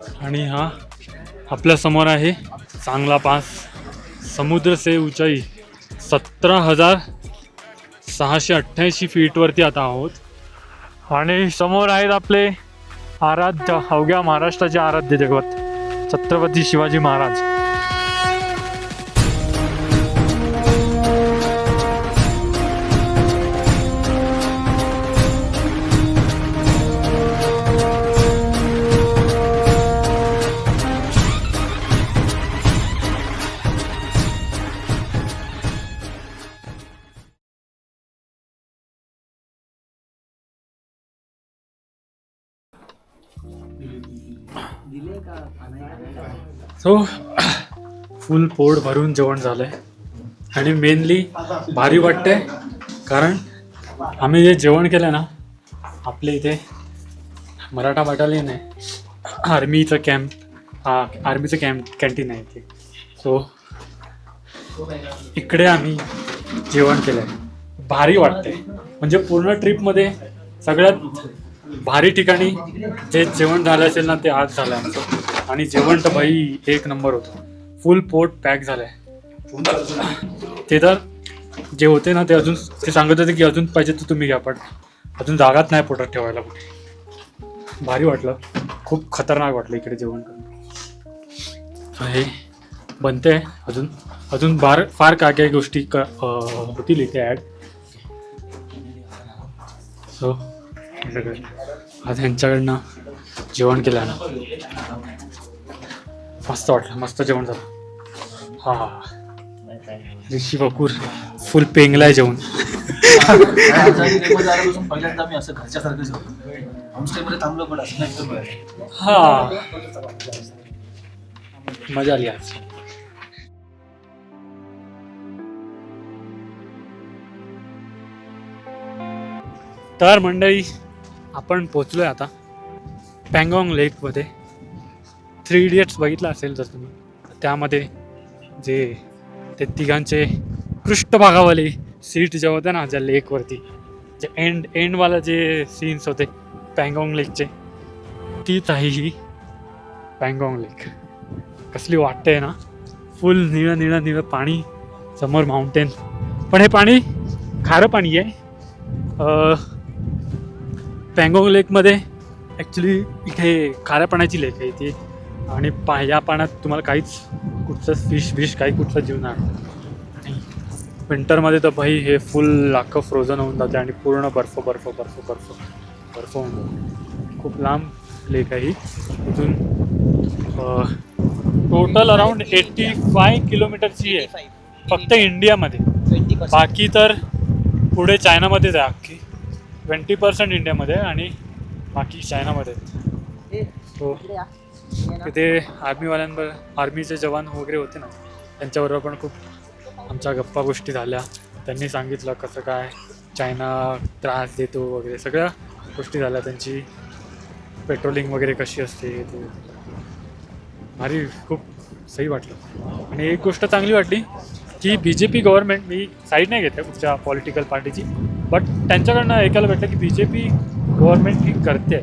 आणि हा आपल्या समोर आहे चांगला पास. समुद्र से ऊंचाई 17,688 फीटवरती आता आहोत. आणि समोर आहेत आपले आराध्य, अवघ्या महाराष्ट्राचे आराध्य दैवत छत्रपती शिवाजी महाराज. सो फुल पोट भरून जेवण झालंय आणि मेनली भारी वाटतंय कारण आम्ही जे जेवण केलं ना, आपल्या इथे मराठा बटालियन आहे, आर्मीचं कॅन्टीन आहे इथे. सो इकडे आम्ही जेवण केलंय. भारी वाटतंय म्हणजे पूर्ण ट्रिपमध्ये सगळ्यात भारी ठिकाणी जे जेवण झालं असेल ना ते आज झालं आमचं. आणि जेवण तर भाई एक नंबर होतं. फुल पोट पॅक झालंय. ते तर जे होते ना ते अजून ते सांगत होते की अजून पाहिजे तर तुम्ही घ्या, पण अजून जागाच नाही पोटात ठेवायला कुठे. भारी वाटलं, खूप खतरनाक वाटलं इकडे जेवण करून. हे बनते अजून अजून फार काय काही गोष्टी होतील इथे ॲड. सो आज ह्यांच्याकडनं जेवण केलं ना, मस्त वाटलं, मस्त जेवण झालं. हा ऋषी कपूर फुल पेंगलाय जेवण. पहिल्यांदा मी असं घरच्यासारखं होमस्टे मध्ये थांबलो, पण असं नाही. हा मजा आली आज. तर मंडळी आपण पोचलोय आता पँगॉंग लेकमध्ये. 3 इडियट्स बघितलं असेल जर तुम्ही, त्यामध्ये जे ते तिघांचे पृष्ठभागावाले सीट जे होते ना ज्या लेकवरती, जे एंडवाला जे सीन्स होते पँगॉंग लेकचे, तीच आहे ही पँगॉंग लेक. कसली वाटते ना, फुल निळं निळं निळं पाणी, समोर माउंटेन. पण हे पाणी खारं पाणी आहे. पँगॉंग लेकमध्ये ॲक्च्युली इथे खाऱ्या पाण्याची लेक आहे ती. आणि या पाण्यात तुम्हाला काहीच कुठचं फिश काही कुठचं जीव नाही. आणि विंटरमध्ये तर भाई हे फुल अख्खं फ्रोझन होऊन जाते आणि पूर्ण बर्फ बर्फ बर्फ बर्फ बर्फ होऊन जाते. खूप लांब लेक आहे ही. इथून टोटल अराउंड 85 किलोमीटरची आहे फक्त इंडियामध्ये. बाकी तर पुढे चायनामध्येच आहे अख्खी. 20% इंडियामध्ये आणि बाकी चायनामध्ये. सो तिथे आर्मीचे जवान वगैरे होते ना, त्यांच्याबरोबर पण खूप आमच्या गप्पा गोष्टी झाल्या. त्यांनी सांगितलं कसं काय चायना त्रास देतो वगैरे, सगळ्या गोष्टी झाल्या. त्यांची पेट्रोलिंग वगैरे कशी असते ते भारी, खूप सही वाटलं. आणि एक गोष्ट चांगली वाटली की BJP गव्हर्नमेंट, मी साईड नाही घेते कुठच्या पॉलिटिकल पार्टीची, बट त्यांच्याकडनं ऐकायला भेटलं की BJP गव्हर्नमेंट ही करते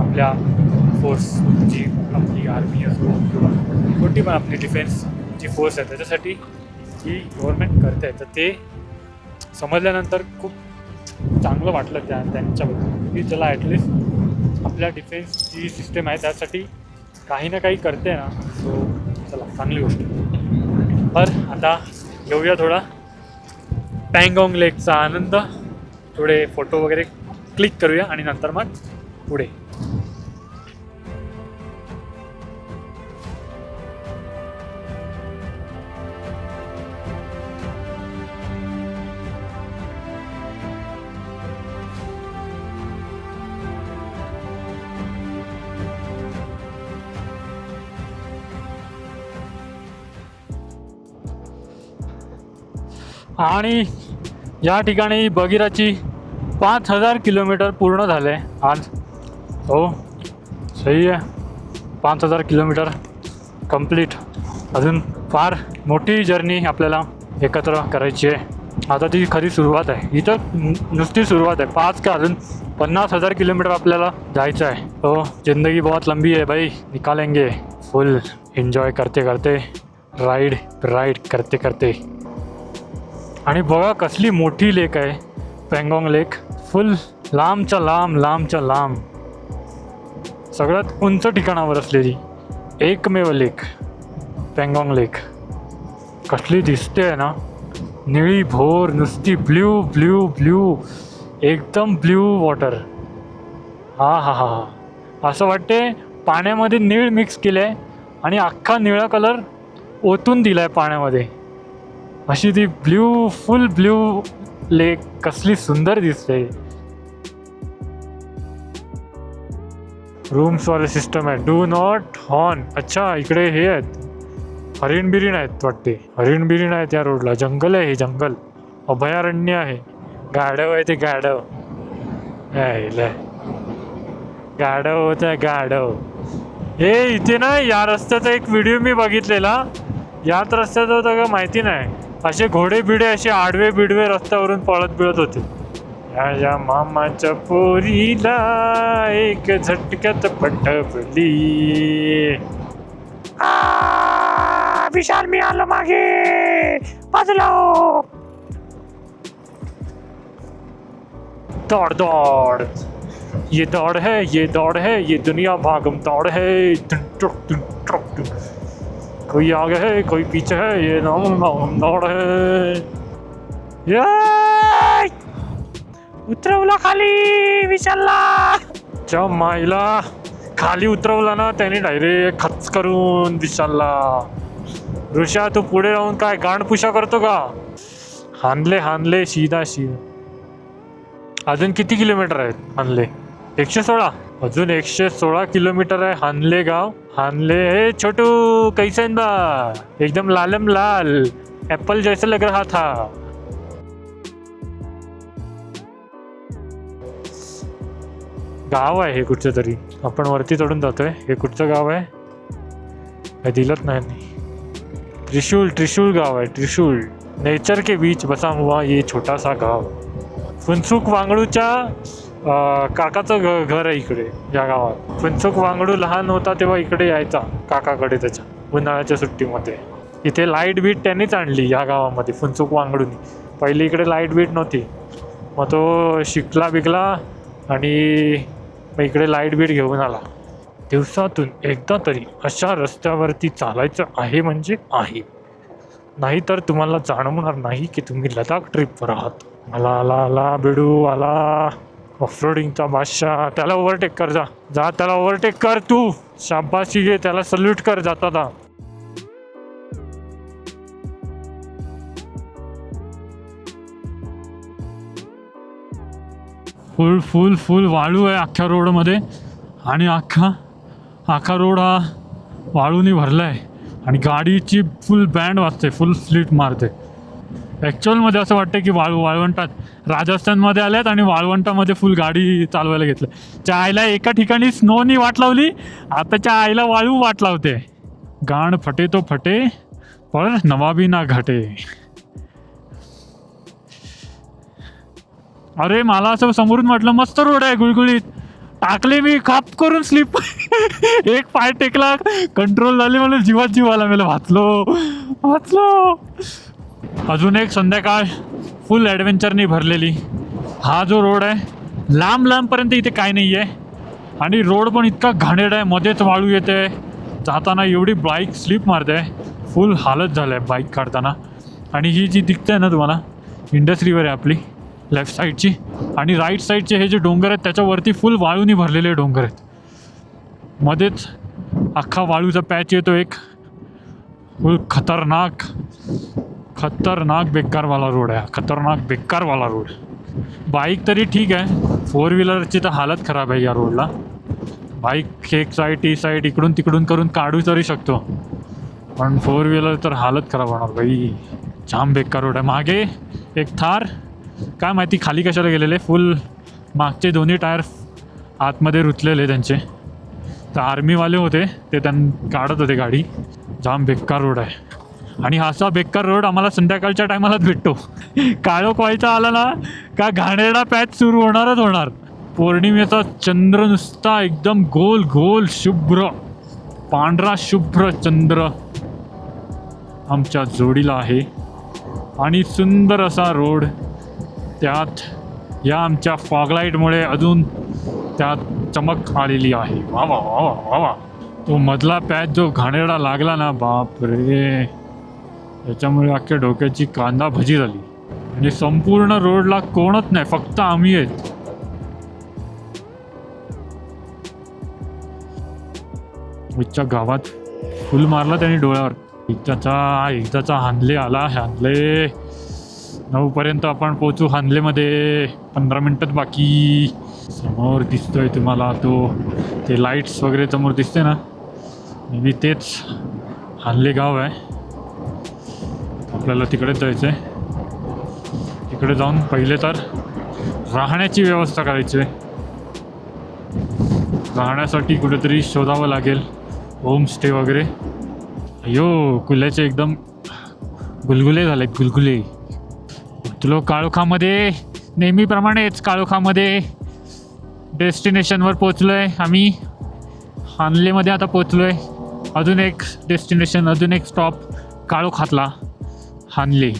आपल्या फोर्स, जी आपली आर्मी असो किंवा कोणती पण आपली डिफेन्स जी फोर्स आहे त्याच्यासाठी ही गव्हर्नमेंट करते. तर ते समजल्यानंतर खूप चांगलं वाटलं त्यांच्याबद्दल की चला ॲटलिस्ट आपल्या डिफेन्स जी सिस्टम आहे त्यासाठी काही ना काही करते ना. सो चला, चांगली गोष्ट. तर आता घेऊया थोडा पँगॉंग लेकचा आनंद, थोडे फोटो वगैरे क्लिक करूया आणि नंतर मग पुढे. आणि या ठिकाणी बगीराची 5000 किलोमीटर पूर्ण झाले आज. हो सही आहे, 5000 किलोमीटर कंप्लीट. अजून फार मोठी जर्नी आपल्याला एकत्र करायची आहे. आता ती खरी सुरुवात आहे. इथं नुसती सुरुवात आहे. 5 का अजून 50,000 किलोमीटर आपल्याला जायचं आहे. तो जिंदगी बहुत लंबी है भाई, निकालेंगे. फुल एन्जॉय करते करते, राईड करते करते. आणि बघा कसली मोठी लेक आहे पँगॉंग लेक. फुल लांबच्या लांब सगळ्यात उंच ठिकाणावर असलेली एकमेव लेक पँगॉंग लेक. कसली दिसते आहे ना, निळी भोर, नुसती ब्ल्यू एकदम ब्ल्यू वॉटर. हा असं वाटते पाण्यामध्ये नीळ मिक्स केलं आहे आणि अख्खा निळा कलर ओतून दिला आहे पाण्यामध्ये. अशी ती फुल ब्ल्यू लेक कसली सुंदर दिसते. रूम्सवाले सिस्टम आहे. Do not horn. अच्छा, इकडे हे आहेत, हरिण बिरीण आहेत वाटते. हरिण बिरीण आहेत या रोडला. जंगल आहे, हे जंगल अभयारण्य आहे. गाढव आहे ते गाढव. गाढव होत आहे गाढव. हे इथे ना या रस्त्याचा एक व्हिडिओ मी बघितलेला. याच रस्त्याचा होता का माहिती नाही. असे घोडे बिडे असे आडवे बिडवे रस्त्यावरून पळत बिळत होते. या मामाच्या पोरीला एक झटक्यात पटवली. विशाल मी आलो मागे, बाजूला दौड़. ये दौड़ है, ये दुनिया भागम दौड़ है. कोई आगे है, कोई पीछे है, ये नाम दौड़ है. उतरवला खाली विशालला. च्या माईला खाली उतरवला ना त्याने डायरेक्ट खच करून विशालला. ऋषा तू पुढे राहून काय गांडपुशा करतो का? हानले सीधा. अजून किती किलोमीटर आहेत हानले? 116. अजून 116 किलोमीटर आहे हानले गाव. हानले हे छोटू कैसन बा, एकदम लालम लाल, एप्पल जैसा लग रहा था. गाव आहे हे कुठचं तरी. आपण वरती चढून जातोय. हे कुठचं गाव आहे हे दिलत नाही. त्रिशूल गाव आहे. त्रिशूल. नेचर के बीच बसा हुआ ये छोटा सा गाव. फुनसुक वांगडूच्या काकाचं घर आहे इकडे या गावात. फुनसुक वांगडू लहान होता तेव्हा इकडे यायचा काकाकडे त्याच्या उन्हाळ्याच्या सुट्टीमध्ये. इथे लाईट बीट त्यांनीच आणली या गावामध्ये फुनसुक वांगडूनी. पहिली इकडे लाईट बीट नव्हती. मग तो शिकला बिकला आणि मग इकडे लाईट बीट घेऊन आला. दिवसातून एकदा तरी अशा रस्त्यावरती चालायचं आहे म्हणजे आहे, नाही तर तुम्हाला जाणवणार नाही की तुम्ही लडाख ट्रिपवर आहात. आला बिडू आला ऑफरोडिंगचा बादशाह. त्याला ओव्हरटेक कर. जा त्याला ओव्हरटेक कर तू. शाबाशी घे, त्याला सल्यूट कर जाता. फुल वाळू आहे अख्ख्या रोडमध्ये. आणि अख्खा रोड हा वाळूने भरला आहे. आणि गाडीची फुल बँड वाजते, फुल स्लीट मारते. ॲक्च्युअलमध्ये असं वाटतं की वाळवंटात राजस्थानमध्ये आल्यात आणि वाळवंटामध्ये फुल गाडी चालवायला घेतलं. त्या आईला एका ठिकाणी स्नोनी वाट लावली, आताच्या आईला वाळू वाट लावते. गाण फटे तो फटे पण नवाबी ना घटे. अरे मला असं समोरून म्हटलं मस्त रोड आहे गुळगुळीत. टाकले मी खाप करून स्लिप. एक पाय टेकला, कंट्रोल झाली, मला जीवात जीव आला. मला वाचलो. अजून एक संध्याकाळ फुल ॲडव्हेंचरनी भरलेली. हा जो रोड आहे लांबपर्यंत इथे काय नाही आहे. आणि रोड पण इतका घाणेरडा आहे, मध्येच वाळू येते. जाताना एवढी बाईक स्लिप मारते, फुल हालत झालं आहे बाईक काढताना. आणि ही जी दिसते ना तुम्हाला इंडस रिव्हर आहे आपली लेफ्ट साईडची. आणि राईट साईडचे हे जे डोंगर आहेत त्याच्यावरती फुल वाळूनी भरलेले डोंगर आहेत. मध्येच अख्खा वाळूचा पॅच येतो एक. फुल खतरनाक बेकारवाला रोड आहे. खतरनाक बेकारवाला रोड. बाईक तरी ठीक आहे, 4 व्हीलरची तर हालत खराब आहे या रोडला. बाईक एक साईड टी साईड इकडून तिकडून करून काढू तरी शकतो, पण 4 व्हीलर तर हालत खराब होणार बाई. जाम बेकार रोड आहे. मागे एक थार, काय माहिती खाली कशाला गेलेले. फुल मागचे दोन्ही टायर आतमध्ये रुतलेले त्यांचे. तर आर्मीवाले होते ते काढत होते गाडी. जाम बेकार रोड आहे. आणि असा बेकार रोड आम्हाला संध्याकाळच्या टायमालाच भेटतो. काळोख व्हायचा आला ना का घाणेरडा पॅच सुरू होणारच होणार. पौर्णिमेचा चंद्र नुसता एकदम गोल गोल शुभ्र पांढरा शुभ्र चंद्र आमच्या जोडीला आहे आणि सुंदर असा रोड. त्यात या आमच्या फॉगलाईटमुळे अजून त्यात चमक आलेली आहे. वा वा वा वा वा वा. तो मधला पॅच जो घाणेरडा लागला ना बाप रे, त्याच्यामुळे अख्ख्या डोक्याची कांदा भजी झाली. आणि संपूर्ण रोडला कोणच नाही, फक्त आम्ही आहेत. इथच्या गावात फुल मारला त्याने डोळ्यावर. एकदाचा हानले आला. हानले 9 पर्यंत आपण पोचू. हानलेमध्ये 15 मिनिटात बाकी. समोर दिसतोय तुम्हाला ते लाईट्स वगैरे समोर दिसते ना, मी तेच हानले गाव आहे. आपल्याला तिकडेच जायचं आहे. तिकडे जाऊन पहिले तर राहण्याची व्यवस्था करायची आहे. राहण्यासाठी कुठेतरी शोधावं लागेल होमस्टे वगैरे. अयो कुल्याचे एकदम गुलगुले झालेत गुलगुले. तुलो काळोखामध्ये नेहमीप्रमाणेच काळोखामध्ये डेस्टिनेशनवर पोचलो आहे आम्ही. हानलेमध्ये आता पोचलो आहे. अजून एक डेस्टिनेशन, अजून एक स्टॉप काळोखातला हानले.